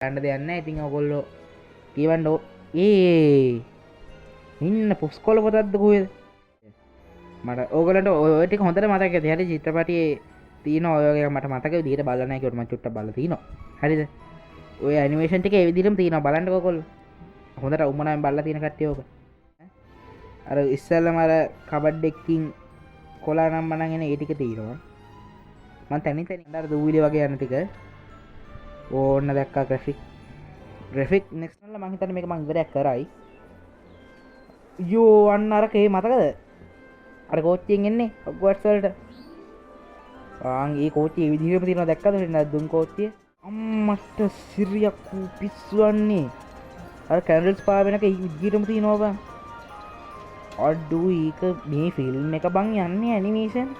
ගන්න දෙයක් නැහැ. ඉතින් ඔයගොල්ලෝ කියවන්න ඒ ඉන්න පුස්කොළ පොතක්ද කොහෙද? මට ඕගොල්ලන්ට ඔය ටික හොඳට මතක ඇති. හරි චිත්‍රපටියේ තියෙන ඔය වගේ මට මතක විදිහට බලලා නැහැ කිව්වට මම චුට්ටක් බලලා තිනවා. හරිද? ඔය ඇනිමේෂන් ටික ඒ විදිහටම තියෙනවා. බලන්නකෝ ඔයගොල්ලෝ. හොඳට උමනාවෙන් බලලා තියෙන කට්ටිය ඕක. අර ඉස්සෙල්ලම අර කබඩ් එකකින් කොලා නම් මනන් එන ඒ ටික තියෙනවා. මම තනින් තනින් අර දූවිලි වගේ යන ටික ඕන්න දැක්කා. ග්‍රැෆික් නෙක්ස්ට් වල මම හිතන්නේ මේක මම ඉවරයක් කරයි. යෝ අන්න අරකේ මතකද? අර කෝච්චියෙන් එන්නේ හොග්වර්ට්ස් වලට. ඒ කෝච්චිය ඒ විදිහටම තියෙනවා දැක්කද? දුම් කෝච්චිය. අම්මට සිරියක් පිස්සුවන්නේ. අර කැන්ඩල්ස් පා වෙනක ඒ විදිහටම තියෙනවා බං. අඩුයි ඒක මේ ෆිල්ම් එක බං යන්නේ ඇනිමේෂන්.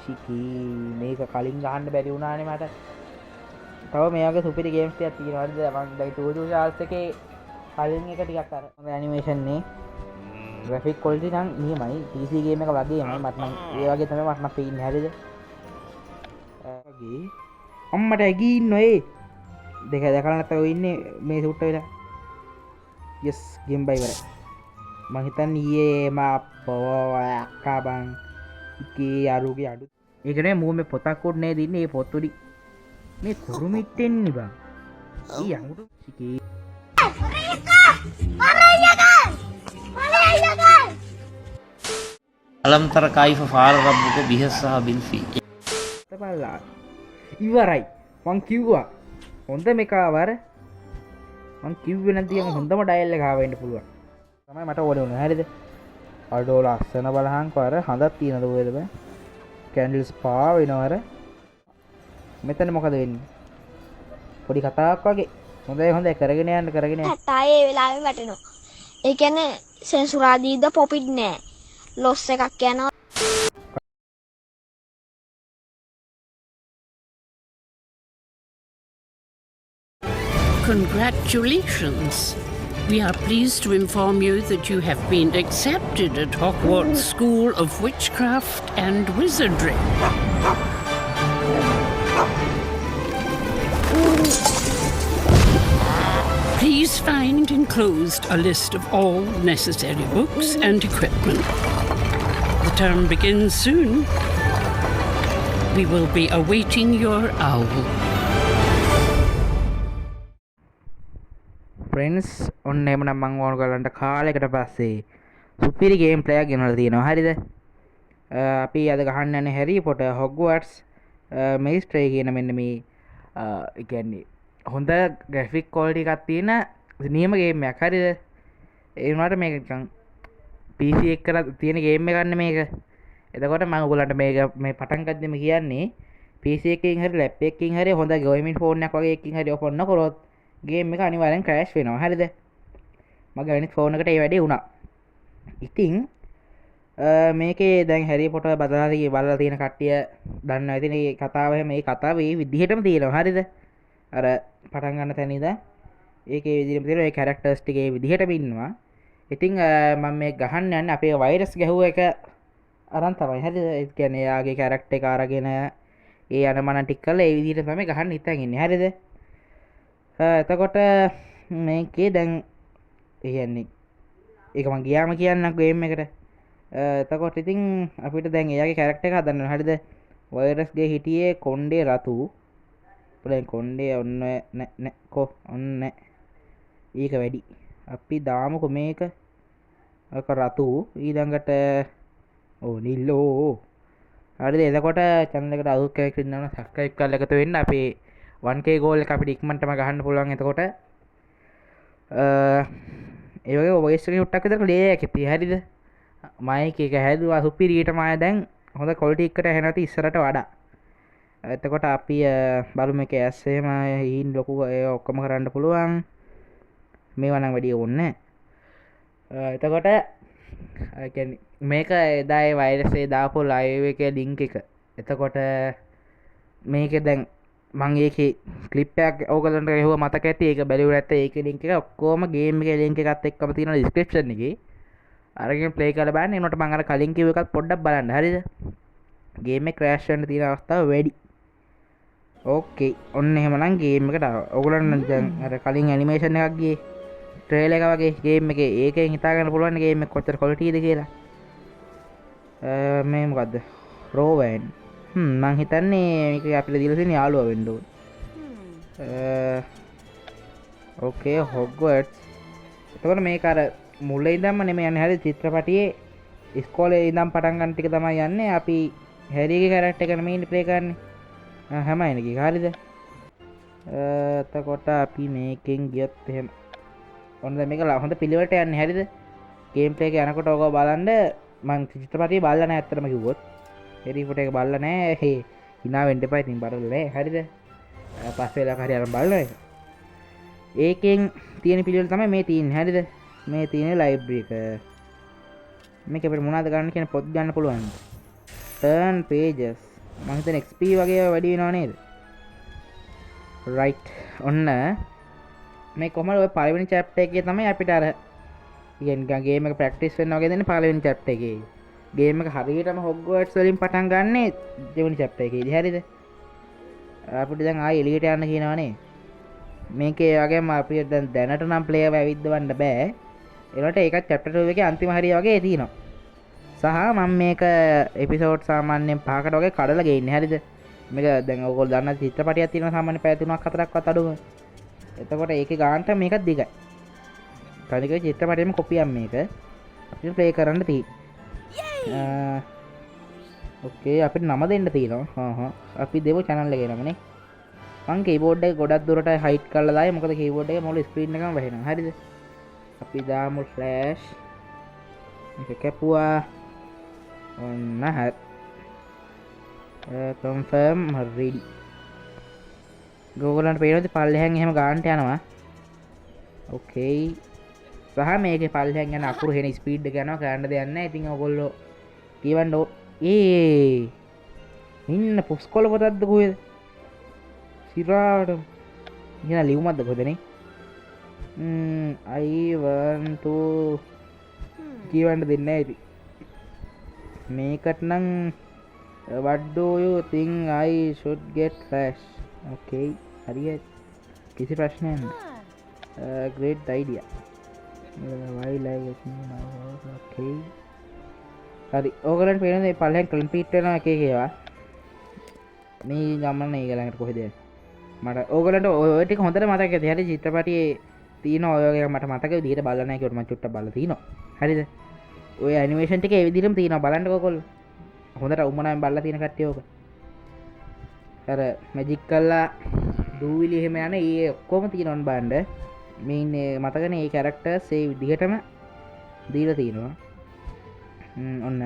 ශිකී මේක කලින් ගහන්න බැරි වුණානේ මට. තව මේ වගේ සුපිරි ගේම්ස් ටිකක් තියෙනවා. හරිද? මම දැන් ටූ චාල්ස් එකේ කලින් එක ටිකක් අර හොඳ ඇනිමේෂන් නේ. ග්‍රැෆික් ක්වොලිටි නම් නියමයි. PC ගේම් එක වගේමයි. මට නම් ඒ වගේ තමයි මට නම් පේන්නේ. හරිද? වගේ අම්මට ඇගී ඉන්නෝ දෙක දැකලා නැත්නම් ඔය ඉන්නේ මේ සූට් වෙලා. යස් ගේම් බයි ඉවරයි. මං හිතන්නේ ඊයේ මා අක්කා බං ඉකේ අරුගේ අඩු. ඒක නේ මූ මේ පොතක් උඩ නේද ඉන්නේ. මේ පොත් උඩි මේ කුරුමිට් එන්නේ බං. ඊ අඟුරු ඉකේ alam tara kaifa fa'ala rabbuka bihissaha bil fi බලලා ඉවරයි. මං කිව්වා හොඳ මේකාවර මං කිව්වේ නැති යම හොඳම ඩයල් එක ආවෙන්න පුළුවන් තමයි මට ඕනේ වුණා. හරිද? අඩෝ ලස්සන බලහන්කෝ. අර හඳක් තියෙනද ඔයද බෑ. කැන්ඩල්ස් පා වෙනවර. මෙතන මොකද වෙන්නේ? පොඩි කතාවක් වගේ. හොඳයි කරගෙන යන්න කරගෙන යන්න. තායේ වෙලාවෙම වැටෙනවා. ඒ කියන්නේ සෙන්සුරාදීද පොපිට් නෑ. ලොස් එකක් යනවා. Congratulations! We are pleased to inform you that you have been accepted at Hogwarts School of Witchcraft and Wizardry. Please find enclosed a list of all necessary books and equipment. The term begins soon. We will be awaiting your owl. Friends ඔන්න එමනම් මං ඕන කරලන්ට කාලයකට පස්සේ සුපිරි game play එකක් ගෙනල්ලා තියෙනවා. හරිද? අපි අද ගහන්න යන්නේ හැරි පොටර් හොග්වර්ට්ස් මේස්ට්‍රේ කියන මෙන්න මේ ඒ කියන්නේ හොඳ ග්‍රැෆික් ක්වොලිටි එකක් තියෙන නියම ගේම් එකක්. හරිද? ඒ වුණාට මේක නිකන් PC එක කරලා තියෙන ගේම් එකක් නේ මේක. එතකොට මම ඔයගොල්ලන්ට මේක මේ පටන් ගද්දිම කියන්නේ PC එකකින් හරි ලැප් එකකින් හරි හොඳ ගේමින් ෆෝන් එකක් වගේ එකකින් හරි ඔපන් කරොත් ගේම් එක අනිවාර්යෙන් ක්‍රෑෂ් වෙනවා. හරිද? මගේ අනිත් ෆෝන් එකට ඒ වැඩේ වුණා. ඉතින් මේකේ දැන් හැරි පොටර් බලලා තියෙන කට්ටිය දන්නවා ඉතින් මේ කතාව මේ කතාව මේ විදිහටම තියෙනවා. හරිද? අර පටන් ගන්න තැන ඉඳන් ඒකේ විදිහටම තියෙනවා. ඒ කැරක්ටර්ස් ටික ඒ විදිහටම ඉන්නවා. ඉතින් මම මේ ගහන්න යන්නේ අපේ වෛරස් ගැහුව එක අරන් තමයි. හරිද? ඒ කියන්නේ එයාගේ කැරක්ටර් එක අරගෙන ඒ අනමන ටික කරලා ඒ විදිහට තමයි ගහන්න හිතන් ඉන්නේ. හරිද? එතකොට මේකේ දැන් කියන්නේ ඒක මං ගියාම කියන්නක් ගේම් එකට. එතකොට ඉතින් අපිට දැන් එයාගේ කැරක්ටර් එක හදන්න. හරිද? වෛරස්ගේ හිටියේ කොණ්ඩේ රතු. පුලෙන් කොණ්ඩේ ඔන්න නෑ කො ඔන්න ඒක වැඩි. අපි දාමුකෝ මේක අක රතු ඊළඟට නිල්ලෝ. හරිද? එතකොට channel එකට අලුත් කෙනෙක් ඉන්නවනම් subscribe කරලා එකතු වෙන්න. අපේ 1k goal එක අපිට ඉක්මනටම ගහන්න පුළුවන්. එතකොට ඒ වගේ voice එක ෂොට් එකක් විතර ප්ලේ එකක් තියෙයි. හරිද? මයික් එක හැදුවා සුපිරියටම ආය දැන් හොඳ quality එකකට ඇහෙනවා ති ඉස්සරට වඩා. එතකොට අපි බලමු මේකේ ඇස් එහෙම හීන් ලොකු ඒ ඔක්කොම කරන්න පුළුවන්. මේවා නම් වැඩි ඕනේ නැහැ. එතකොට කියන්නේ මේක එදා ඒ වෛරස් ඒ දාපු live එකේ link එක. එතකොට මේකේ දැන් මං ඒකේ ක්ලිප් එකක් ඕගලන්ට ගහුවා මතක ඇති. ඒක බැලුවේ නැත්නම් ඒකේ link එක ඔක්කොම game එකේ link එකත් එක්කම තියෙනවා description එකේ. අරගෙන play කරලා බලන්න. එනකොට මං අර කලින් කිව්ව එකත් පොඩ්ඩක් බලන්න. හරිද? game එක crash වෙන්න තියෙන අවස්ථාව වැඩි. ඕකේ ඔන්න එහෙමනම් ගේම් එකට ඔයගොල්ලන්ට දැන් අර කලින් ඇනිමේෂන් එකක් ගියේ ට්‍රේලර් එක වගේ ගේම් එකේ ඒකෙන් හිතා ගන්න පුළුවන් ගේම් එක කොච්චර ක්වොලිටිද කියලා. මේ මොකද්ද රෝවෑන් මං හිතන්නේ මේක අපිට දීලා තියෙන යාළුවා වෙන්න ඕන. ඕකේ හොග්වර්ට්ස්. එතකොට මේක අර මුල ඉඳන්ම නෙමෙයි යන්නේ හරිය චිත්‍රපටියේ ඉස්කෝලේ ඉඳන් පටන් ගන්න ටික තමයි යන්නේ. අපි හැරිගේ කැරක්ටර් එක නෙමෙයි ප්ලේ කරන්නේ. හැමයිනේ කි හරියද? එතකොට අපි මේකෙන් ගියත් එහෙම ඔන්න දැන් මේක හොඳ පිළිවෙලට යන්නේ හරියද? ගේම් ප්ලේ එක යනකොට ඔක බලන්න මං චිත්‍රපටිය බලලා නැහැ ඇත්තටම කිව්වොත්. හෙරි ෆොටෝ එක බලලා නැහැ. hina වෙන්න එපා ඉතින් බලලා නැහැ හරියද? පස්සේ වෙලාවක හරි අරන් බලනවා ඒක. ඒකෙන් තියෙන පිළිවෙල තමයි මේ තියෙන්නේ හරියද? මේ තියෙන ලයිබ්‍රරි එක. මේක අපිට මොනවද ගන්න කියන පොත් ගන්න පුළුවන්. turn pages. මම හිතන්නේ XP වගේ වැඩි වෙනව නේද? right. ඔන්න මේ කොහමද ඔය පළවෙනි chapter එකේ තමයි අපිට අර කියන්නේ ගේම් එක ප්‍රැක්ටිස් වෙන්න වගේ දෙන්නේ පළවෙනි chapter එකේ. ගේම් එක හරියටම හොග්වර්ට්ස් වලින් පටන් ගන්නෙ දෙවෙනි chapter එකේදී හරියද? අපිට දැන් ආයෙ එළියට යන්න කියනවනේ. මේකේ වගේම අපිට දැන් දැනට නම් ප්ලේයර් ඇවිද්දවන්න බෑ. ඒකට ඒකත් chapter 2 එකේ අන්තිම හරිය වගේ තියෙනවා. සහ මම මේක එපිසෝඩ් සාමාන්‍යයෙන් 5කට වගේ කඩලා ගේන්නේ හරියද? මේක දැන් ඔයගොල්ලෝ දන්න චිත්‍රපටියක් තියෙනවා සාමාන්‍ය පැය 3ක් 4ක්වත් අඩුම. එතකොට ඒකේ ගානට මේකත් දිගයි. තනිකර චිත්‍රපටයේම කොපියක් මේක. අපිට ප්ලේ කරන්න තියෙන්නේ. ඕකේ අපිට නම දෙන්න තියෙනවා. අපි දෙමු channel එකේ නමනේ. මං කීබෝඩ් එක ගොඩක් දුරට හයිට් කරලා දායි මොකද කීබෝඩ් එක මොළ ස්ක්‍රීන් එකම වැහෙනවා. හරිද? අපි දාමු ෆ්ලෑෂ්. මේක කැපුවා. ඔන්න හරි. confirm ready. ගෝගලන්ට පේනවාද පල්ලෙහාන් එහෙම ගානට යනවා. ඕකේ. සහ මේකේ පල්ලෙහාන් යන අකුරු හෙන ස්පීඩ් එක යනවා කරන්න දෙයක් නැහැ. ඉතින් ඔයගොල්ලෝ කියවන්න ඉන්න පුස්කොළ පොතක්ද කොහෙද? සිරාට ඉගෙන ලියුමක්ද කොහෙදනේ? I want to කියවන්න දෙන්නේ නැහැ ඉතින්. මේකට නම් what do you think I should get flash? Okay හරියට කිසි ප්‍රශ්නයක් නැහැ. great idea. why like it now? Okay හරි ඕගලන්ට පේනද මේ පල්ලෙන් කම්ප්ලීට් වෙනවා එක එක ඒවා. මේ ගමන ඊගලකට කොහෙද යන්නේ? මට ඕගලන්ට ඔය ටික හොඳට මතක ඇති. හරි චිත්‍රපටියේ තියෙන ඔය වගේ මට මතක විදිහට බලලා නැහැ කියලා මම චුට්ටක් බලලා තිනවා. හරිද? ඔය ඇනිමේෂන් ටික ඒ විදිහටම තියෙනවා බලන්නකෝ ඔයගොල්ලෝ. හොඳට උමනාවෙන් බලලා තියෙන කට්ටිය ඕක. අර මැජික් කළා දූවිලි එහෙම යන ඒ ඔක්කොම තියෙනවන් බලන්න. මේ ඉන්නේ මතකනේ මේ කැරක්ටර්ස් ඒ විදිහටම දීලා තියෙනවා. ඔන්න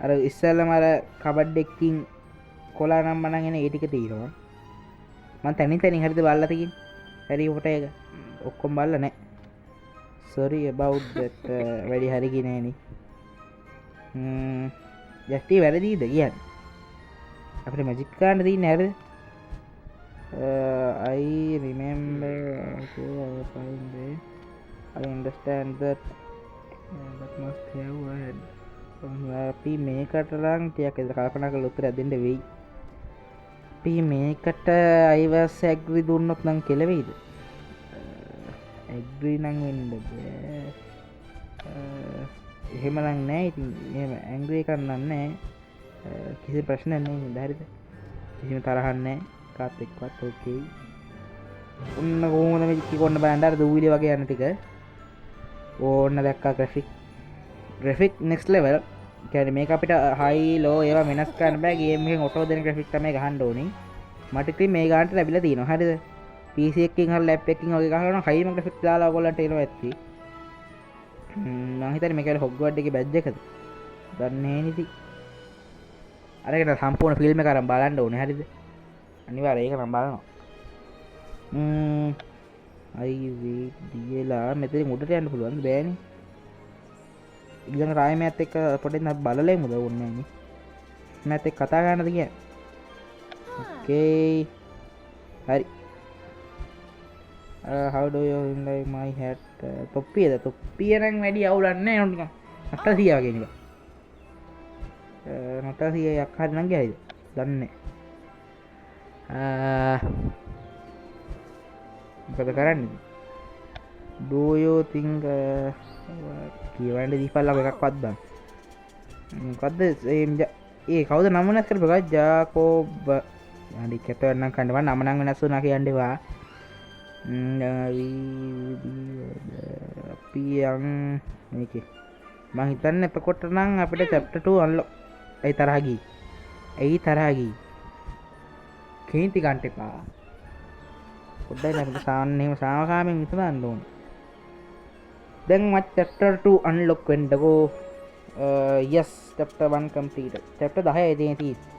අර ඉස්සෙල්ලම අර කබඩ් එකකින් කොලා නම් මනන් එන ඒ ටික තියෙනවා. මම තනින් හරිද බලලා තියෙන්නේ. හරි ෆොටෝ එක ඔක්කොම බලලා නැහැ. sorry about that. වැඩි හරි ගියේ නෑනේ. ජස්ටි වැරදිද කියන්නේ? අපිට මැජික් ගන්න තියෙන්නේ හරිද? I remember I understand that that must have had අපි මේකට නම් ටිකක් කල්පනා කරලා උත්තර දෙන්න වෙයි. අපි මේකට I was agree දුන්නොත් නම් කෙලවෙයිද? agree නම් වෙන්න බෑ. එහෙම නම් නෑ. ඉතින් එහෙම ඇංග්‍රි එකක් නම් නෑ. කිසි ප්‍රශ්නයක් නෑ නේද? හරිද? කිසිම තරහක් නෑ කාත් එක්කවත්. ඕකේ. ඔන්න කොහොමද මේ කිකොන්න බලන්න අර දූවිලි වගේ යන ටික. ඕන්න දැක්කා graphic next level. කියන්නේ මේක අපිට high low ඒවා වෙනස් කරන්න බෑ. ගේම් එකෙන් ඔටෝ දෙන graphic තමයි ගහන්න ඕනේ. මට ඉතින් මේ ගානට ලැබිලා තියෙනවා. හරිද? PC එකකින් හරි ලැප් එකකින් වගේ ගහලා high graphic දාලා ඔයගොල්ලන්ට එනවා ඇති. මම හිතන්නේ මේක හොග්වර්ඩ් එකේ බැජ් එකද? දන්නේ නෑ ඉතින්. අරගෙන සම්පූර්ණ ෆිල්ම් එක අරන් බලන්න ඕනේ. හරිද? අනිවාර්යයෙන් ඒක මම බලනවා. I wait දියලා මෙතනින් උඩට යන්න පුළුවන්ද? බෑනේ. ඊළඟ රායමයත් එක්ක පොඩ්ඩක් බලලෙමුද ඕන්නේ නේ. මෑත් එක්ක කතා කරන්නද කියන්නේ? Okay. හරි. How do you like my hat? තොප්පියද? තොප්පිය නම් වැඩි අවුලක් නැහැ නෝ නිකන්. 800 වගේ නිකන්. 800ක් හරි නම් ගියයිද? දන්නේ නැහැ. මොකද කරන්නේ දෝයෝ තිංග කියවන්ට දීපල්ලක එකක් පත්බ මොකක්ද ඒ කවද නමනස් කර බගත් ජාකෝබ අඩි කැතවන්න කඩව නමනං වෙනස්සු නක අන්ඩවා පියන් මේක මං හිතන්න එපකොට නං අපිට චැප්ටට අල්ලො ඇයි තරහගී ඇයි තරහගී කේන්ති ගන්ට එපා පොඩ්ඩයි ලැබට සාන්නයම සාමකාමෙන් විතර අන්ඩෝන් දැන් මත් චැප්ටර් 2 අන්ලොක් වෙන්ඩකෝ යස් චැප්ටර් 1 කම්ප්ලීට් චැප්ටර් 10 ඉතින් තියෙන්නේ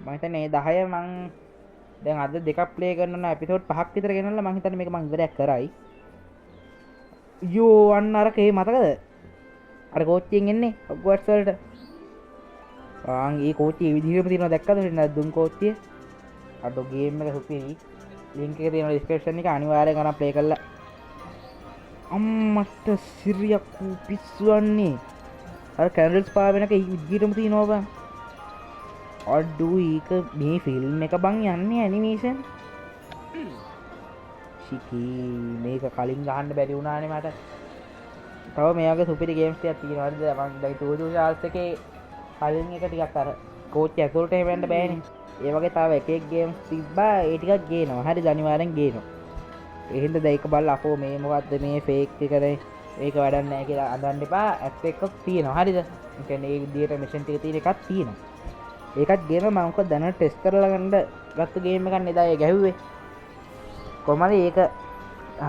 මම හිතන්නේ 10 මං දැන් අද දෙකක් ප්ලේ කරනවා එපිසෝඩ් 5ක් විතර ගෙනල්ලා මං හිතන්නේ මේක මං ඉවරයක් කරයි යෝ අන්න අර කේ මතකද අර කෝච්චියෙන් එන්නේ හොග්වර්ට්ස් වලට ඒ කෝච්චිය විදිහටම තියෙනවා දැක්කද දුම් කෝච්චිය අඩෝ ගේම් එක සුපිරි ලින්ක් එක තියෙනවා ඩිස්ක්‍රිප්ෂන් එක අනිවාර්යෙන් කරන් ප්ලේ කරලා අම්මට සිරියක් පිස්සුවන්නේ අර කැන්ඩල්ස් පාවෙනක විදිහටම තියෙනවා බං අඩෝ ඒක මේ ෆිල්ම් එක බං යන්නේ ඇනිමේෂන් ශිකී මේක කලින් ගහන්න බැරි වුණානේ මට තව මේ වගේ සුපිරි ගේම්ස් ටිකක් තියෙනවා හරිද මම දැන් ටූඩු ශාල්ස් එකේ කලින් එක ටිකක් අර කෝච්චිය ඇතුළට එහෙම යන්න බෑනේ ඒ වගේ තව එක එක ගේම්ස් තිබ්බා ඒ ටිකක් ගේනවා හරිද අනිවාර්යෙන් ගේනවා ඒ හින්දා දැන් එක බලලා අපෝ මේ මොකද්ද මේ ෆේක් එකනේ ඒක වැඩක් නැහැ කියලා අඳන්න එපා ඇප් එකක් තියෙනවා හරිද ඒ කියන්නේ මේ විදියට මිෂන් ටික තියෙන එකක් තියෙනවා ඒකත් ගේම මම මොකද දැනට ටෙස්ට් කරලා ගන්න ගත්ත ගේම් එකක් නේද ඒ ගැහුවේ කොහමද ඒක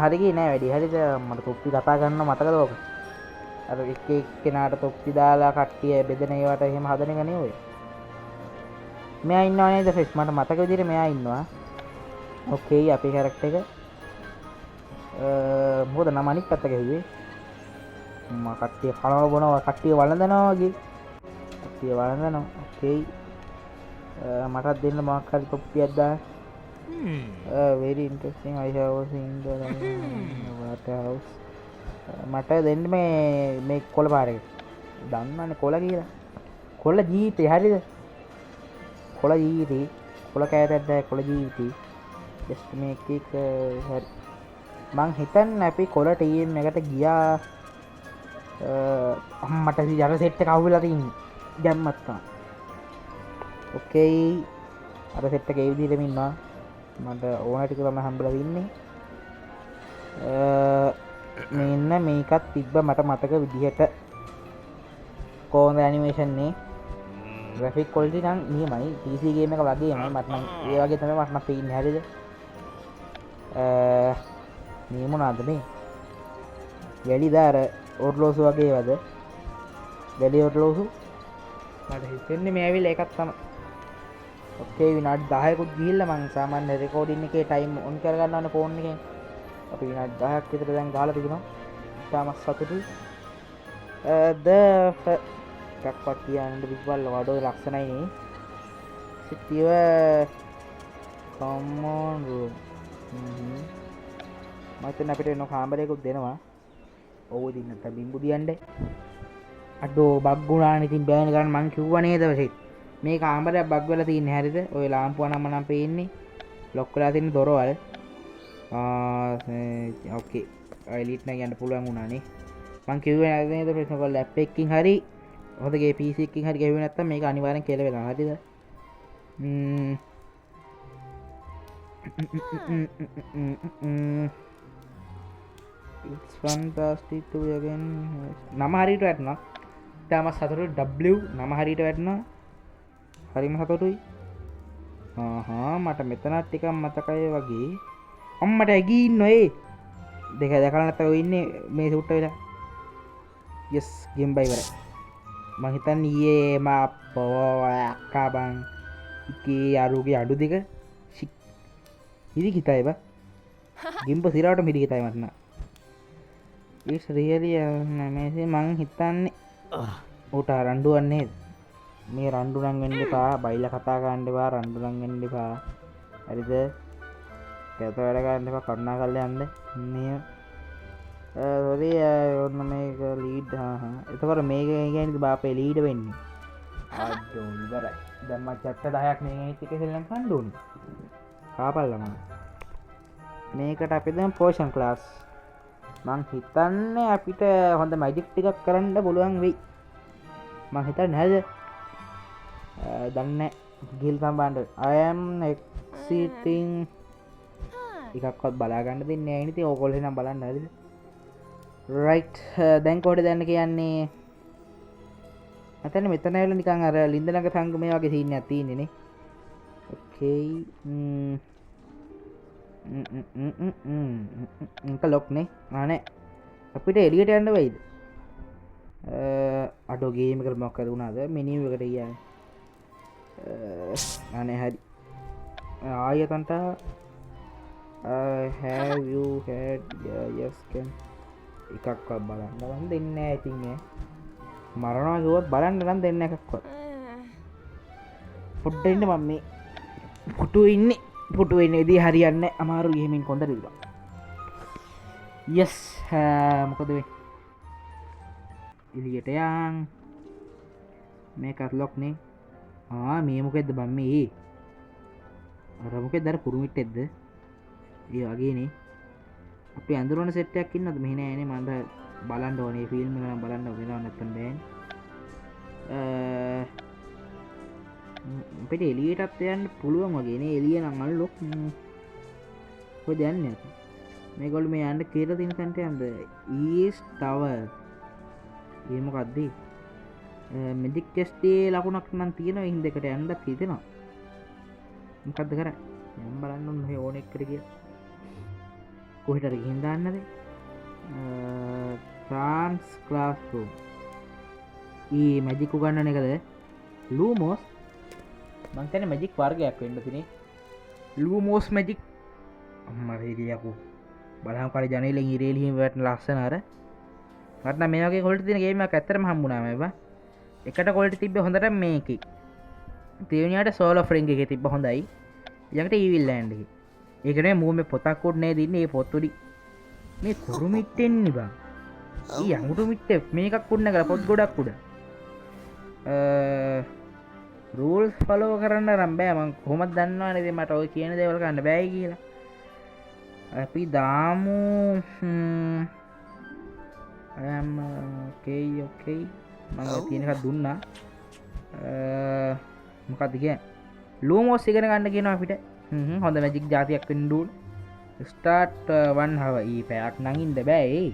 හරි ගියේ නෑ වැඩි හරිද මට තොප්පි කතා ගන්න මතකද ඔක අර එක එක්කෙනාට තොප්පි දාලා කට්ටිය බෙදෙන ඒවට එහෙම හදන එක නේ ඔය මෙයා ඉන්නව නේද ෆ්‍රෙෂ් මට මතක විදිහට මෙයා ඉන්නවා ඕකේ අපේ කැරක්ටර් එක මොකද නම අනිත් පැත්ත ගැහුවේ මම කට්ටිය කනවා බොනවා කට්ටිය වළඳනවා වගේ කට්ටිය වළඳනවා ඕකේ මටත් දෙන්න මොකක් හරි තොප්පියක් දාන්න very interesting I have seen the water house මට දෙන්න මේ කොළ පාරේ දන්නවනේ කොළ කියලා කොළ ජීවිතේ හරිද කොළ ජීවිතේ කොළ කෑතක් දැ කොළ ජීවිතේ just මේක එක හරි මං හිතන්නේ අපි කොළ ටීම් එකට ගියා අම්මට යර සෙට් එක අහුවෙලා තින්නේ දැම්මත් තමයි ඕකේ අර සෙට් එක ඒ විදිහටම ඉන්නවා මට ඕන ටික තමයි හම්බෙලා තින්නේ මෙන්න මේකත් තිබ්බ මට මතක විදිහට කොහොමද ඇනිමේෂන් නේ ග්‍රැෆික් ක්වොලිටි නම් නියමයි PC ගේම් එක වගේමයි මට නම් ඒ වගේ තමයි මට නම් පේන්නේ හරියද මේ මොනවාද මේ වැලිදාර ඔර්ලෝසු වගේ වද වැලි ඔර්ලෝසු මට හිතෙන්නේ මේ ඇවිල්ලා එකක් තමයි ඕකේ විනාඩි 10කුත් ගිහිල්ලා මං සාමාන්‍ය රෙකෝඩින් එකේ ටයිම් ඔන් කර ගන්න ඕනේ ෆෝන් එකෙන් අපි විනාඩි 10ක් විතර දැන් ගහලා තිබුණා තාමත් සතුටුයි එකක්වත් කියන්න බිස්බල් වඩෝ ලක්ෂණයි නේ සිටිව කමෝන් රූම් මතන අපිට එන කාමරයකුත් දෙනවා ඔව් ඉතින් නැත්නම් බිම්බු දියන්නේ අඩෝ බග් ගුණානේ ඉතින් බෑනේ ගන්න මං කිව්වා නේද වශයෙන් මේ කාමරයක් බග් වෙලා තින්නේ හරිද ඔය ලාම්පුව නම් පේන්නේ ලොක් වෙලා තියෙන දොරවල් ඕකේ එලිට් නම් යන්න පුළුවන් වුණානේ මං කිව්වේ නේද ප්‍රශ්න කොල්ල ඇප් එකකින් හරි හොදගේ PC එකකින් හරි ගැහුවේ නැත්තම් මේක අනිවාර්යෙන් කියලා වෙනවා හරිද it's fantastic to again නම හරියට වැටෙනවා තාම සතුටුයි W නම හරියට වැටෙනවා හරිම සතුටුයි මට මෙතනත් ටිකක් මතකයි වගේ අම්මට ඇගී ඉන්න ඒ දෙක දැකලා නැත්නම් ඔය ඉන්නේ මේ සූට් වෙලා yes ගේම් බයි ඉවරයි මම හිතන්නේ ඊයේ මා අක්කා බං ඉකේ අරුගේ අඩු දෙක හිරි කිතයි බා ගිම්බ සිරාවට මිරි කිතයි මට නා it's really amazing මං හිතන්නේ ඌට රණ්ඩුවක් නේද මේ රණ්ඩු නම් වෙන්න එපා බයිලා කතා කරන්න එපා රණ්ඩු නම් වෙන්න එපා හරිද කැත වැඩ කරන්න එපා කරුණා කරලා යන්න මේ sorry ඔන්න මේක ලීඩ් එතකොට මේක කියන්නේ බාපේ ලීඩ් වෙන්නේ අඩෝ ඉවරයි දැන් මම චැප්ටර් 10ක් මේක හිත එක සෙල්ලම් කන්න ඕනේ කාපල්ලම මේකට අපි දැන් පෝෂන් ක්ලාස් මං හිතන්නේ අපිට හොඳ මැජික් ටිකක් කරන්න පුළුවන් වෙයි මං හිතන්නේ නැද දන්නේ ගිල් සම්බන්ධ I am exiting එකක්වත් බලාගන්න දෙන්නේ නැහැ ඉතින් ඕගොල්ලෝ නම් බලන්න හරිද right දැන් කොහෙද යන්න කියන්නේ අතන මෙතන ඇවිල්ලා නිකන් අර ලින්දනක සංගමය වගේ සීන් එකක් තියෙන්නේ නේ okay එක ලොක් නේ ආනේ අපිට එළියට යන්න වෙයිද අඩෝ ගේම් එකට මොකක්ද වුණාද මෙනියු එකට ගියානේ අනේ හරි ආයතන්ට have you had yes can එකක්වත් බලන්න නම් දෙන්නේ නැහැ ඉතින් මරනවා කිව්වොත් බලන්න නම් දෙන්නේ එකක්වත් පොඩ්ඩ ඉන්න මම මේ පුටුවේ ඉන්නේ ඉදී හරියන්නේ අමාරු ගේමින් කොන්දර ඉඳලා yes මොකද වෙන්නේ එළියට යන් මේකත් ලොක් නේ මේ මොකෙද්ද බම් මේ අර මොකෙද්ද අර කුරුමිට්ටෙද්ද ඒ වගේනේ අපි අඳුරන සෙට් එකක් ඉන්නවද මෙහි නෑනේ මන්ද බලන්න ඕනේ ෆිල්ම් එක නම් බලන්න වෙනව නැත්තම් බෑනේ අපිට එළියටත් යන්න පුළුවන් වගේ නේ එළිය නම් අල්ලොක් කොහෙද යන්නේ මේගොල්ලෝ මේ යන්න කියලා තියෙන තැනට යන්න ඊස්ට් ටවර් ඒ මොකද්ද මැජික් ටෙස්ටේ ලකුණක් නම් තියෙනවා ඉන් දෙකට යන්නත් හිතෙනවා මොකද්ද කරන්නේ මම බලන්න ඕනේ මේ ඕන එකට කියලා කොහෙට හරි ගිහින් දාන්නද ට්‍රාන්ස් ක්ලාස්රූම් ඊ මැජික් උගන්නන එකද ලූමෝස් මං කියන්නේ මැජික් වර්ගයක් වෙන්න තියෙන්නේ ලූමෝස් මැජික් අම්මා රේඩියකෝ බලහන් කාලේ ජනේලෙන් ඉරේලිහිම වැටෙන ලස්සන අර මට නම් මේ වගේ ක්වොලිටි තියෙන ගේම් එකක් ඇත්තටම හම්බුණා මේවා එකට ක්වොලිටි තිබ්බ හොඳට මේකේ දෙවෙනියට සෝලෝ ෆ්‍රෙන්ක් එකේ තිබ්බ හොඳයි ඊළඟට ඊවිල් ලෑන්ඩ් එකේ ඒක නේ මූමේ පොතක් උඩ නේ දින්නේ මේ පොත් උඩි මේ කුරුමිට්ටෙන්නේ බං ඊ අඟුරු මිට්ටේ මේකක් උඩ නගලා පොත් ගොඩක් උඩ රූල්ස් ෆලෝ කරන්න නම් බෑ මං කොහොමද දන්නවනේ ඉතින් මට ඔය කියන දේවල් කරන්න බෑ කියලා අපි දාමු okay මම තියෙන එකක් දුන්නා මොකක්ද කියන්නේ ලූමෝස් ඉගෙන ගන්න කියනවා අපිට හොඳ මැජික් જાතියක් වෙන්න ඕන ස්ටාර්ට් 1 hour ඊ පැයක් නම් ඉන්න බෑ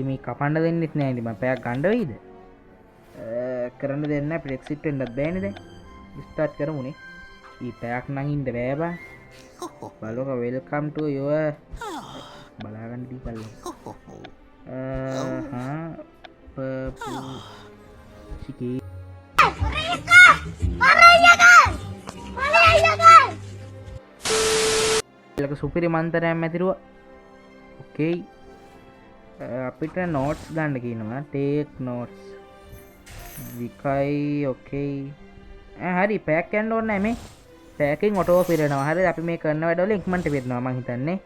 මේ කපන්න දෙන්නෙත් නෑ ඉතින් මම පැයක් ගන්න වෙයිද කරන්න දෙන්න අපිට එක්සිට් වෙන්නත් බෑනේ දැන් ස්ටාර්ට් කරමුනේ ඊ පැයක් නම් ඉන්න බෑ බං බලක වෙල්කම් ටු යුවර් බලාගන්න දීපල්ල සිකී ලක සුපිරි මන්තරයක් මැතිරුවා ඕකේ අපිට නෝට්ස් ගන්න කියනවා ටේක් නෝට්ස් විකයි ඕකේ හරි පැක් යන්න ඕනේ නැහැ මේ පැකින් ඔටෝ පිරෙනවා හරි අපි මේ කරන වැඩවල ඉක්මනට පිරෙනවා මං හිතන්නේ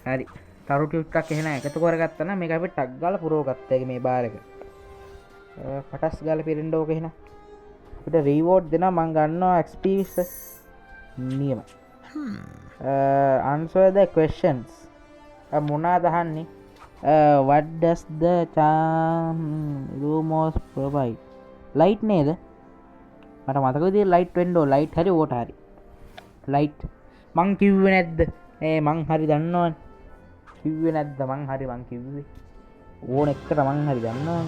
හරි තරු ටිකක් එහෙනම් එකතු කරගත්තා නම් මේක අපි ටක් ගාලා පුරව ගත්තා ඒක මේ බාර් එක පටස් ගාලා පිරෙන්න ඕක එහෙනම් අපිට රීවෝඩ් දෙනවා මං ගන්නවා XP 20 නියම answer the questions මොනවාද අහන්නේ what does the Lumos provide light නේද මට මතක විදිහට ලයිට් වෙන්න ඕන ලයිට් හරි ඕට හරි ලයිට් මං කිව්වේ නැද්ද මං හරි දන්නවනේ කිව්වේ නැද්ද මං කිව්වේ ඕන එක්ක මං හරි දන්නවනේ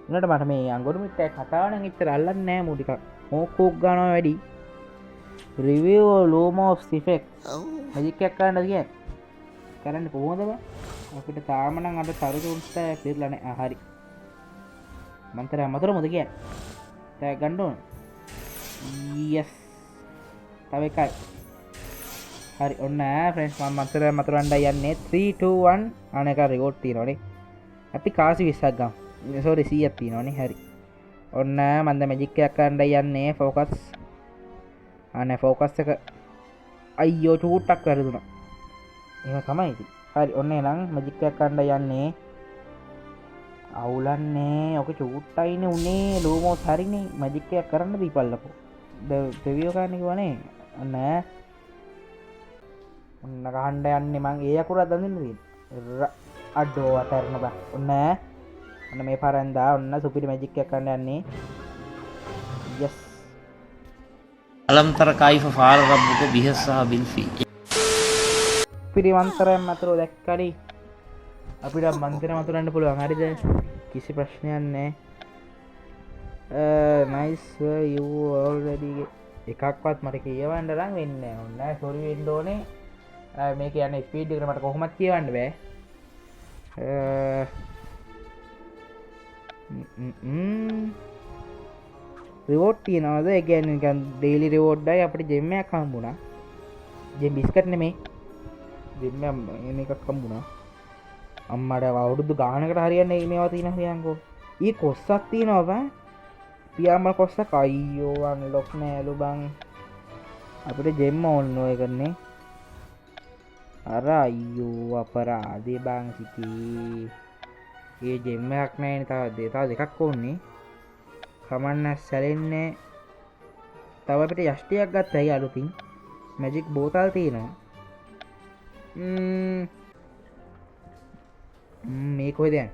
උනට මට මේ අඟුරු මිට්ටේ කතාව නම් ඉතර අල්ලන්නේ නැහැ මූ ටිකක් මොකක් ගන්නවා වැඩි review Lumos effect මැජික් එකක් ගන්නද කියන්නේ කරන්න කොහොමද බං අපිට තාම නම් අර තරු තුන්ට පිරලා නැහැ හරි මන්තර මතරමද කියන්නේ තෑ ගන්න ඕන yes තව එකයි හරි ඔන්න ෆ්‍රෙන්ඩ්ස් මම මතරවන්න යන්නේ 3 2 1 අනේක රෙකෝඩ් තියෙනවනේ අපි කාසි 20ක් ගමු සෝරි 100ක් තියෙනවනේ හරි ඔන්න මම දැන් මැජික් එකක් ගන්න යන්නේ ફોකස් අනේ ફોකස් එක අයියෝ චූට්ටක් වැරදුනා එහෙම තමයි ඉතින් හරි ඔන්න එහෙනම් මැජික් එකක් ගන්න යන්නේ අවුලන්නේ ඔක චූට්ටයිනේ උනේ ලූමෝස් හරිනේ මැජික් එකක් කරන්න දීපල්ලකෝ ප්‍රවියෝ කරන්න කිව්වනේ ඔන්න ඔන්න ගහන්න යන්නේ මං ඒ අකුරක් දන්දින්න තියෙන්නේ අඩෝ අතරන බා ඔන්න මේ පාරෙන්දා ඔන්න සුපිරි මැජික් එකක් කරන්න යන්නේ යස් අලම්තර කායිෆ ෆාර රබ්බුක බිහස් සහ බිල්ෆි පිරිවන්තරයන් මතුරෝ දැක්කඩි අපිට මන්තර මතුරන්න පුළුවන් හරිද කිසි ප්‍රශ්නයක් නෑ නයිස් යූ ඕල්රෙඩි එකක්වත් මට කියවන්න නම් වෙන්න ඔන්න සොරි වෙන්න ඕනේ මේක යන ස්පීඩ් එකට මට කොහොමත් කියවන්න බෑ රිවෝඩ් තියනවාද ඒ කියන්නේ නිකන් ඩේලි රිවෝඩ් එකයි අපිට ජෙම් එකක් හම්බුණා ජෙම් බිස්කට් නෙමෙයි ජෙම් එකක් හම්බුණා අම්මට අවුරුදු ගානකට හරියන්නේ මේවා තියෙන හරියන්කෝ ඊ කොස්සක් තියෙනවා බෑ පියාඹ කොස්සක් අයියෝ වන් ලොක් නෑලු බං අපිට ජෙම් ඕන්න ඔය කරන්නේ අර අයියෝ අපරාධේ බං සිටී ඒ ජෙම් එකක් නෑනේ තව දෙකක් ඕනේ කමන්න සැලෙන්නේ තව අපිට යෂ්ටියක් ගත්තා ඇයි අලුතින් මැජික් බෝතල් තියෙනවා මේ කොහෙද යන්නේ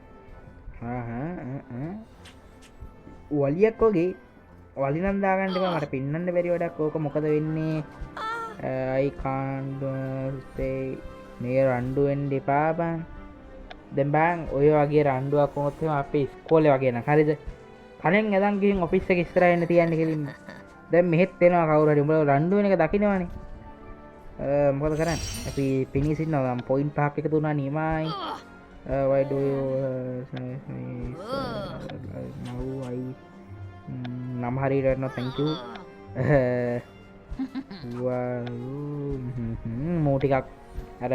වලියක් වගේ වලි නම් දාගන්න එපා මට පින්නන්න බැරි වැඩක් ඕක මොකද වෙන්නේ I can't stay මේ රණ්ඩු වෙන්න එපා බං දැන් බං ඔය වගේ රණ්ඩුවක් වුණොත් එහෙනම් අපේ ඉස්කෝලේ වගේ නේද හරිද කණෙන් ඇදන් ගිහින් ඔෆිස් එක ඉස්සරහා එන්න තියන්නේ කෙලින්ම දැන් මෙහෙත් එනවා කවුරු හරි උඹලා රණ්ඩු වෙන එක දකින්නවනේ මොකද කරන්නේ අපි පිනිස් ඉන්නවා නම් පොයින්ට් 5ක් එකතු වුණා නියමයි why do you now I නම් හරියට no thank you මෝ ටිකක් අර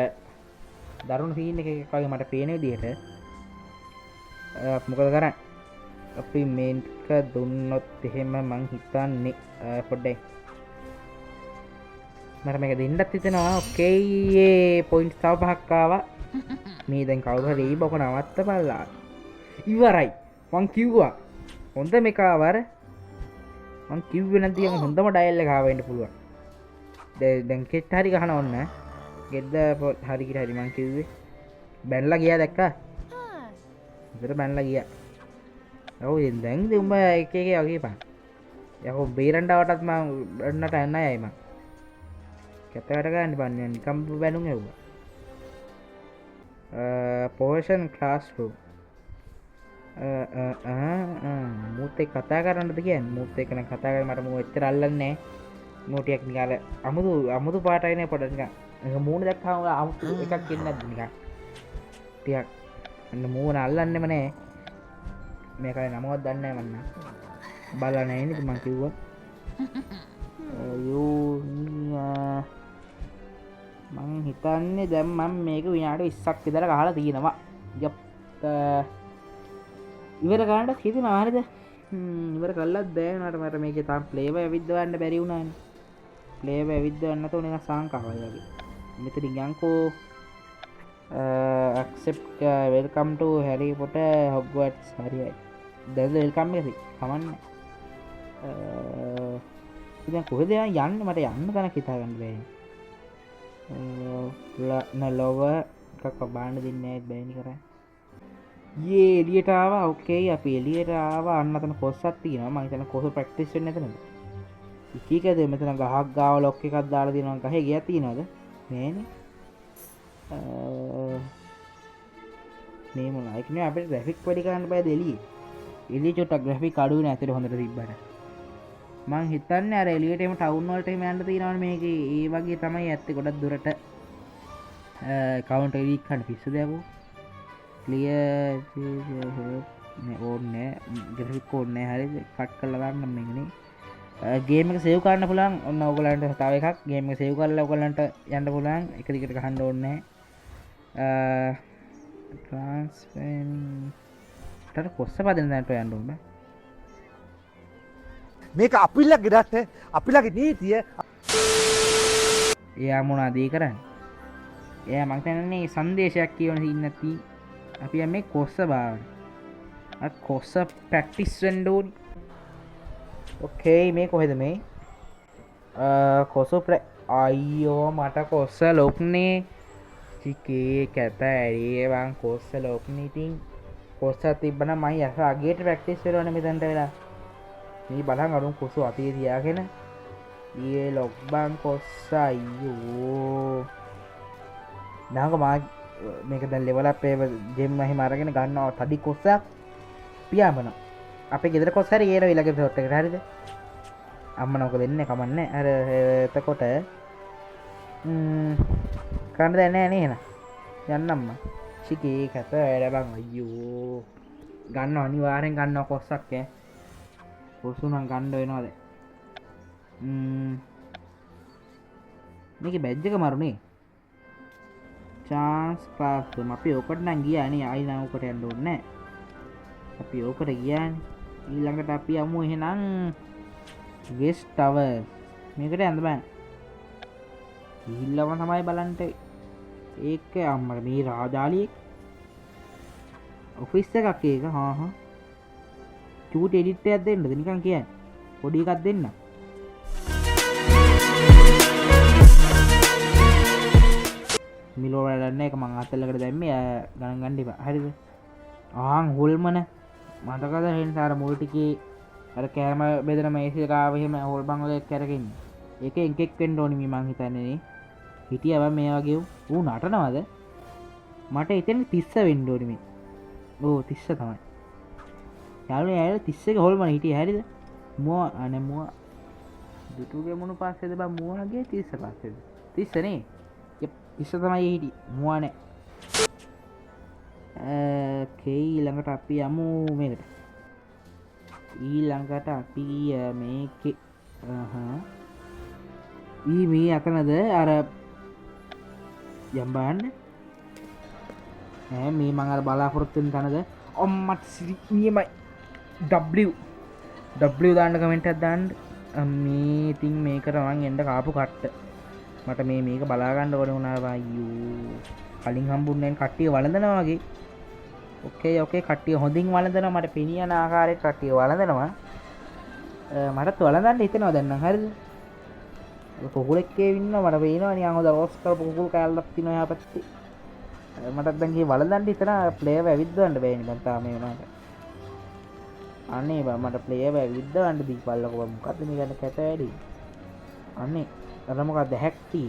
දරුණු සීන් එකක් වගේ මට පේන විදිහට මොකද කරන්නේ අපි මේක දුන්නොත් එහෙම මං හිතන්නේ පොඩ්ඩක් මට මේක දෙන්නත් හිතෙනවා ඕකේ ඒ පොයින්ට්ස් තව 5ක් ආවා මේ දැන් කවුරු හරි බක නවත්තපල්ලා ඉවරයි මං කිව්වා හොඳ මේක ආවර මං කිව්වේ නැති යම හොඳම ඩයල් එක ආවෙන්න පුළුවන් දැන් කෙට් හරි ගහන ඕන්න ගෙද්ද හරි කිට හරි මං කිව්වේ බැනලා ගියා දැක්කා ඉතර බැනලා ගියා ඔව් දැන් උඹ එක එක වගේ පන් යකෝ බේරන්ඩාවටත් මම බන්නට එන්න යයි මං කැත වැඩ ගන්න බන්නේ නිකම් බැනුම් ඇව්වා පෝෂන් ක්ලාස්රූම් මුත් එක්ක කතා කරන්නද කියන්නේ මුත් එක්ක නම් කතා කරලා මට මොකද එච්චර අල්ලන්නේ මෝටියක් නිකන් අර අමුතු පාටයිනේ පොඩ නිකන් මූණ දැක්කම අමුතු එකක් එන්නේ නැද්ද නිකන් ටිකක් අන්න මූණ අල්ලන්නෙම නෑ මේකයි නමවත් දන්නේ නෑ මන්න බලලා නෑ නේද මං කිව්වා මං හිතන්නේ දැන් මම මේක විනාඩි 20ක් විතර ගහලා තියෙනවා යප් ඉවර ගන්නට හිතෙනවා හරිද ඉවර කළාත් බෑනට මට මේකේ තාම ප්ලේව ඇවිද්දවන්න බැරි වුණානේ ප්ලේව ඇවිද්දවන්න නැතෝ නිකන් සංකාවයි වගේ මෙතන යන්කෝ accept welcome to Harry Potter Hogwarts හරියි දැන් වෙල්කම් එකයි කමන්නේ ඉතින් කොහෙද යන්නේ මට යන්න තැනක් හිතා ගන්න බැහැ නලොව එකක් බාන්න දෙන්නේ නැහැ බෑනි කරා යේ එළියට ආවා ඕකේ අපි එළියට ආවා අන්න අතන කොස්සක් තියෙනවා මම හිතන්නේ කොස්ස ප්‍රැක්ටිස් වෙන්නේ නැතනද ඉකීකද මෙතන ගහක් ගාව ලොක් එකක් දාලා තියෙනවා ගහේ ගියා තියෙනවද නෑනේ මේ මොනවා ඒක නේ අපිට ග්‍රැෆික් වැඩි කරන්න බෑද එළියේ චුට්ටක් ග්‍රැෆික් අඩු වෙන ඇතුලේ හොඳට තිබ්බට මං හිතන්නේ අර එළියට එම ටවුන් වලට එම යන්න තියෙනවනේ මේකේ ඒ වගේ තමයි ඇත්තේ ගොඩක් දුරට කවුන්ටර් එඩිට් කරන්න පිස්සු දැවෝ ක්ලියර් ඕනේ ග්‍රැෆික් ඕනේ හරිද කට් කරලා දාන්න මේකනේ ගේම් එක සේව් කරන්න පුළුවන් ඔන්න ඔයගලන්ට තව එකක් ගේම් එක සේව් කරලා ඔයගලන්ට යන්න පුළුවන් එක දිගට ගහන්න ඕනේ ට්‍රාන්ස්ෆර් ඊට කොස්ස පදින්න දැන්ට යන්න ඕනේ මේක අපිල්ලගේ රට අපිලගේ නීතිය එයා මොනවද ඒ කරන්නේ එයා මං කියන්නේ සංදේශයක් කියවන සීන් නැති අපි මේ කොස්ස බාවන කොස්ස ප්‍රැක්ටිස් වෙන්න ඕනි ඕකේ මේ කොහෙද මේ කොසුප්‍ර අයියෝ මට කොස්ස ලොක්නේ චිකේ කැත ඇරියවන් කොස්ස ලොක්නීතින් කොස්ස තිබන මයි ඇස අගේට ප්‍රක්ටිස් වෙරවන මෙතැන්ට වෙලා මේ බලන් අරුම් කොසු අතිය තියාගෙන ඒ ලොක්බන් කොස්ස අයියෝ නාක මා මේක දැන් ලෙවල් අප් එක ජෙම් අහි මාරගෙන ගන්නවා තඩි කොස්සක් පියාඹන අපේ ගෙදර කොස්ස හරි ඒන ඊළඟ ෂොට් එකට හරිද අම්ම නෝක දෙන්නේ කමන්නේ අර එතකොට කන්න දැන් නෑ නේ එහෙනම් යන්නම්ම චිකේ කැත වැඩ බං අයියෝ ගන්න අනිවාර්යෙන් ගන්නවා කොස්සක් ඈ කොස්සු නම් ගන්න වෙනවද මේකේ බැජ් එක මරුනේ chance classroom අපි ඔකට නම් ගියානේ ආයි නම් ඔකට යන්න ඕනේ නැහැ අපි ඔකට ගියානේ ඊළඟට අපි යමු එහෙනම් guest tower මේකට යන්න බෑ ගිහිල්ලම තමයි බලන්න ඒක අම්මට මේ රාජාලියෙක් ඔෆිස් එකක් ඒක හා හා චූටි එඩිට් එකක් දෙන්නද නිකන් කියන්නේ පොඩි එකක් දෙන්න මිලෝ වැඩන්න එක මං අතල්ලකට දැම්මේ ගණන් ගන්න එපා හරිද ආන් හොල්මන මතකද හෙන්ට අර මුල් ටිකේ අර කෑම බෙදෙන මේසෙ ගාව එහෙම හොල්මන් වල කරගෙන ඒක එකෙක් වෙන්න ඕනි මේ මං හිතන්නේ හිටියව මේ වගේ ඌ නටනවද මට එතන 30 වෙන්න ඕනි මේ ඕ 30 තමයි යාළුවා ඇය 30 එක හොල්මන හිටියේ හරිද මුව අනේ මුව දුටුගේ මොන පාස්සේද බං මුවගේ 30 පාස්සේද 30 නේ ඉස්ස තමයි හිටි මුවනේ ඊළඟට අපි යමු මේකට ඊළඟට අපි මේකේ මේ අතනද අර යම් බලන්න මේ මං අර බලාපොරොත්තු වෙන තැනද අම්මත් නියමයි W දාන්න කමෙන්ට් එකක් දාන්න මේ ඉතින් මේකට මං එන්න කාපු කට්ට මට මේක බලාගන්න ඕනේ වුණා අයියෝ කලින් හම්බුන්නේ කට්ටිය වළඳනවා වගේ ඕකේ කට්ටිය හොඳින් වළඳනවා මට පෙනියන ආකාරයට කට්ටිය වළඳනවා මටත් වළඳන්න හිතෙනවා දැන් නම් හරිද කුකුලෙක්ගේ ඉන්නවා මට පේනවා නිකන් හොඳ රෝස් කරපු කුකුල් කෑල්ලක් තියෙනවා එහා පැත්තේ මටත් දැන් මේ වළඳන්න හිතනවා ප්ලේයර් ඇවිද්දවන්න බෑනේ දැන් තාම මේ වුණාට අනේ බා මට ප්ලේයර් ඇවිද්දවන්න දීපල්ලකෝ මොකද්ද මේ ගන්න කැත වැඩි අනේ අර මොකක්ද හැක්ටි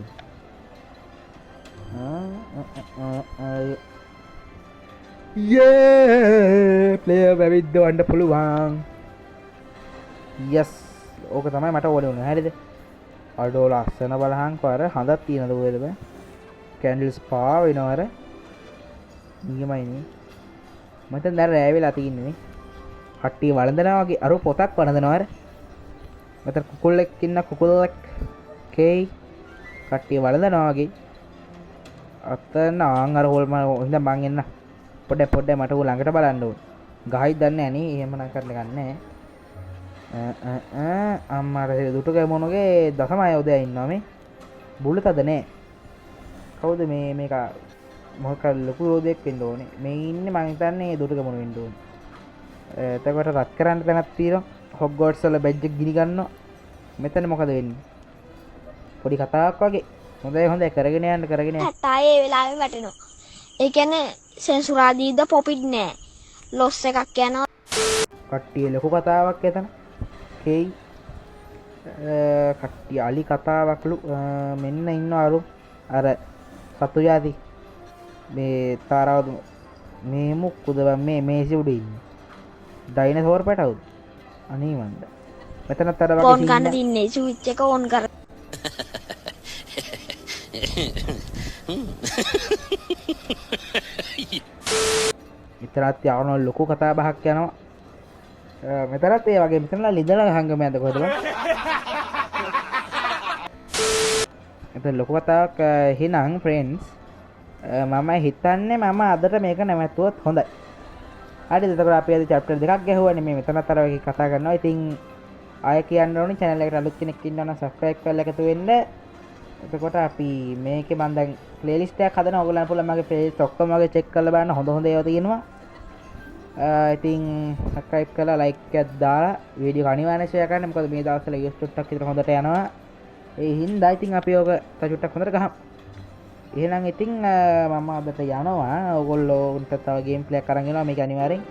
ප්ලේයර් ඇවිද්දවන්න පුළුවන් යස් ඕක තමයි මට ඕනේ වුණේ හරිද අඩෝ ලස්සන බලහන්කෝ අර හඳක් තියෙනද ඔයද බෑ කැන්ඩල්ස් පා වෙනවා අර නියමයිනේ මට දැන් රෑ වෙලා තින්නේ නේ කට්ටිය වළඳනවා වගේ අර පොතක් වළඳනවා අර මට කුකුල්ලෙක් ඉන්න කුකුල්ලෙක් කේ කට්ටිය වළඳනවා වගේ අතන ආන් අර හොල්ම හින්දා මං එන්න පොඩ මට ඌ ළඟට බලන්න ඕන ගහයි දන්නේ නැහැ නේ එහෙම නම් කරලා ගන්නෑ අම්මාට දුටුගේ මොනගේ දසමය උදේ ඉන්නවා මේ බුලතද නෑ කවුද මේක මොකක් ලොකු රෝදයක් වෙන්න ඕනේ මේ ඉන්නේ මං හිතන්නේ දුටුගේ මොන වෙන්න ඕනේ එතකොට රත් කරන්න තැනක් තියෙනවා හොග්වර්ට්ස් වල බැජ් එක ගිනි ගන්නවා මෙතන මොකද වෙන්නේ පොඩි කතාවක් වගේ හොඳයි කරගෙන යන්න තායේ ඒ වෙලාවෙම වැටෙනවා ඒ කියන්නේ සෙන්සුරාදීද පොපිට් නෑ ලොස් එකක් යනවා කට්ටිය ලොකු කතාවක් එතන කේයි කට්ටිය අලි කතාවක්ලු මෙන්න ඉන්නවා අර සතු જાති මේ තාරාවද මේ මුක්කුද මේ මේසෙ උඩ ඉන්නේ ඩයිනසෝර් පැටවුද අනේ මන්ද මෙතනත් අර වගේ ඕන් ගන්න තින්නේ ස්විච් එක ඕන් කර මෙතනත් යවන ලොකු කතා බහක් යනවා මෙතනත් ඒ වගේ මෙතනලා ලිදලා හංගමයන්ද කොහෙද බං එතන ලොකු කතාවක් එහෙනම් ෆ්‍රෙන්ඩ්ස් මම හිතන්නේ මම අදට මේක නැවැත්තුවොත් හොඳයි හරිද එතකොට අපි අද chapter දෙකක් ගැහුවානේ මේ මෙතනත් අර වගේ කතා කරනවා ඉතින් ආයෙ කියන්න ඕනේ channel එකට අලුත් කෙනෙක් ඉන්නවා නම් subscribe කරලා එකතු වෙන්න එතකොට අපි මේකේ මම දැන් playlist එකක් හදනවා ඔයගොල්ලන්ට පුළුවන් මගේ playlist ඔක්කොම වගේ check කරලා බලන්න හොඳ ඒවා තියෙනවා ඉතින් subscribe කරලා like එකක් දාලා වීඩියෝ එක අනිවාර්යයෙන් share කරන්න මොකද මේ දවස්වල views ටුට්ටක් විතර හොඳට යනවා ඒ හින්දා ඉතින් අපි ඕක තව චුට්ටක් හොඳට ගහමු. එහෙනම් ඉතින් මම අදට යනවා. ඔයගොල්ලෝ උන්ට තව ගේම් ප්ලේ එකක් අරන් එනවා මේක අනිවාර්යෙන්